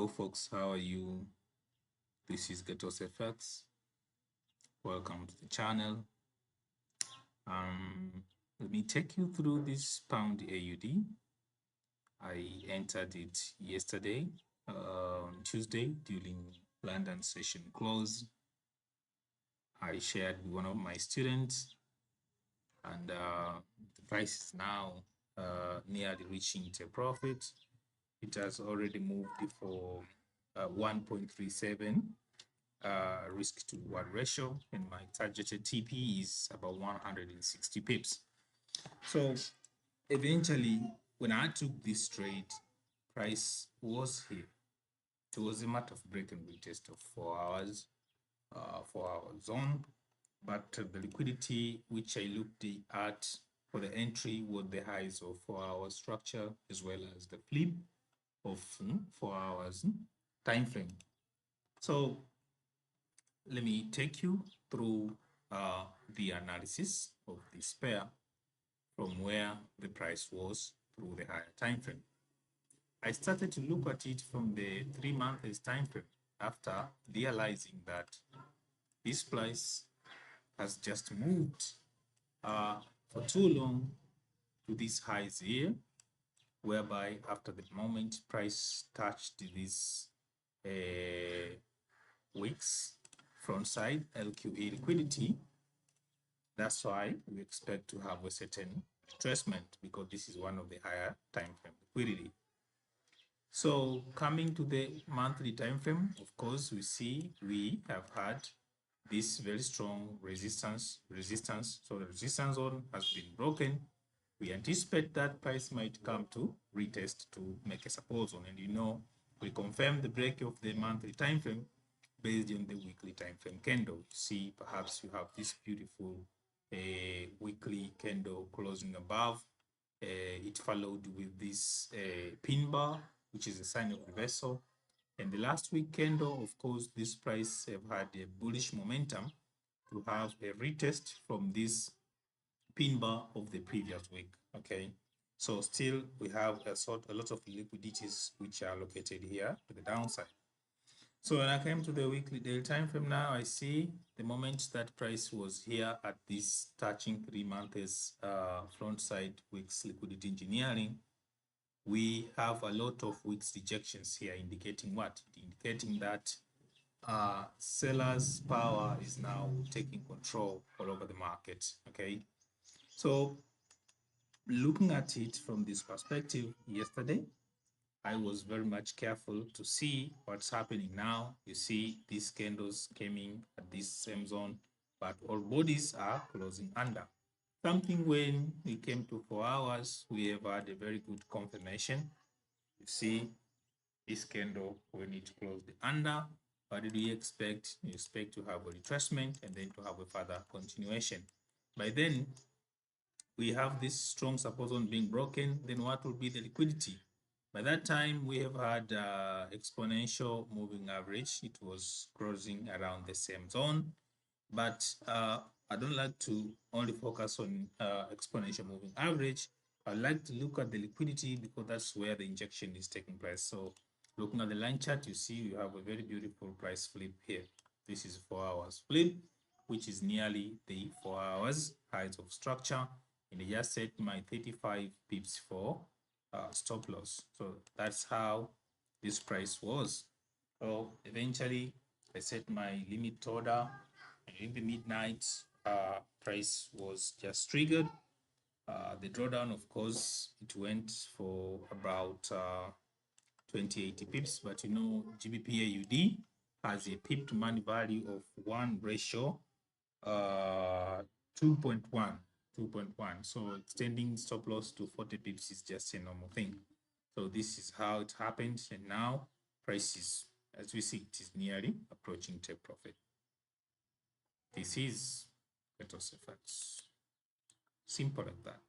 Hello folks, how are you? This is Gbpaud. Welcome to the channel. Let me take you through this pound AUD. I entered it yesterday, on Tuesday, during London session close. I shared with one of my students, and the price is now nearly reaching its profit. It has already moved for 1.37 risk to reward ratio, and my targeted TP is about 160 pips. So eventually, when I took this trade, price was here. It was a matter of break and retest of 4 hours, 4-hour zone, but the liquidity which I looked at for the entry were the highs of 4-hour structure as well as the flip of 4 hours time frame. So let me take you through the analysis of this pair from where the price was through the higher time frame. I started to look at it from the 3 months time frame after realizing that this price has just moved for too long to these highs here, whereby after the moment price touched this week's front side LQE liquidity, that's why we expect to have a certain retracement, because this is one of the higher time frame liquidity. So coming to the monthly time frame, of course, we see we have had this very strong resistance. So the resistance zone has been broken. We anticipate that price might come to retest to make a support zone, and we confirm the break of the monthly time frame based on the weekly time frame candle. See, perhaps you have this beautiful weekly candle closing above. It followed with this pin bar, which is a sign of reversal. And the last week candle, of course, this price have had a bullish momentum to have a retest from this pin bar of the previous week. Okay, so still we have a lot of liquidities which are located here to the downside. So when I came to the weekly daily time frame now, I see the moment that price was here at this touching 3 months front side wicks liquidity engineering, we have a lot of wicks rejections here, indicating what? Indicating that sellers' power is now taking control all over the market. Okay, so looking at it from this perspective, yesterday I was very much careful to see what's happening now. You see these candles came in at this same zone, but all bodies are closing under. Something when we came to 4 hours, we have had a very good confirmation. You see this candle when it closed the under. What did we expect? We expect to have a retracement and then to have a further continuation. By then, we have this strong support zone being broken. Then what will be the liquidity? By that time, we have had exponential moving average. It was closing around the same zone, but I don't like to only focus on exponential moving average. I like to look at the liquidity, because that's where the injection is taking place. So looking at the line chart, you see you have a very beautiful price flip here. This is 4 hours flip, which is nearly the 4 hours height of structure. And I just set my 35 pips for stop loss. So that's how this price was. So eventually I set my limit order, and in the midnight price was just triggered. The drawdown, of course, it went for about 2080 pips, but GBP has a pip to money value of 1 ratio 2.1. So extending stop loss to 40 pips is just a normal thing. So this is how it happened, and now price is, as we see, it is nearly approaching take profit. This is Gbpaud. Simple like that.